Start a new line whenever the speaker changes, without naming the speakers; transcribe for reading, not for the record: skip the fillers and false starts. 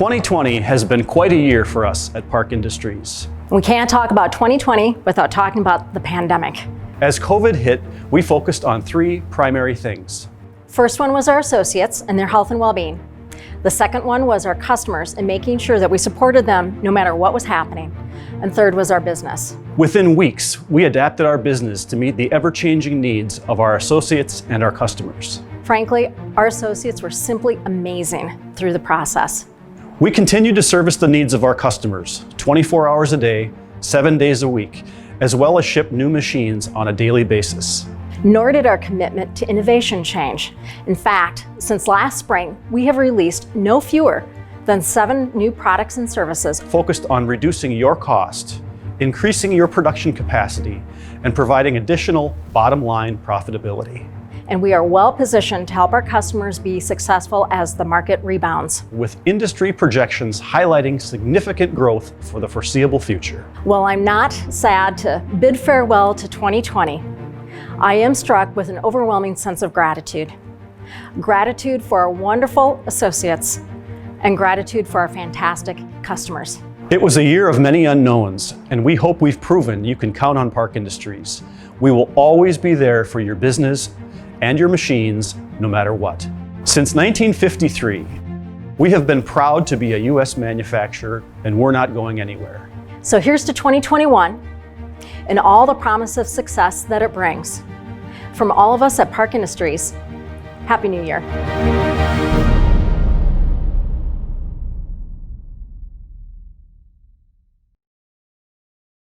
2020 has been quite a year for us at Park Industries.
We can't talk about 2020 without talking about the pandemic.
As COVID hit, we focused on three primary things.
First one was our associates and their health and well-being. The second one was our customers and making sure that we supported them no matter what was happening. And third was our business.
Within weeks, we adapted our business to meet the ever-changing needs of our associates and our customers.
Frankly, our associates were simply amazing through the process.
We continued to service the needs of our customers 24 hours a day, 7 days a week, as well as ship new machines on a daily basis.
Nor did our commitment to innovation change. In fact, since last spring, we have released no fewer than 7 new products and services
focused on reducing your cost, increasing your production capacity, and providing additional bottom-line profitability.
And we are well positioned to help our customers be successful as the market rebounds.
With industry projections highlighting significant growth for the foreseeable future.
While I'm not sad to bid farewell to 2020, I am struck with an overwhelming sense of gratitude. Gratitude for our wonderful associates and gratitude for our fantastic customers.
It was a year of many unknowns, and we hope we've proven you can count on Park Industries. We will always be there for your business and your machines, no matter what. Since 1953, we have been proud to be a U.S. manufacturer, and we're not going anywhere.
So here's to 2021 and all the promise of success that it brings. From all of us at Park Industries, Happy New Year.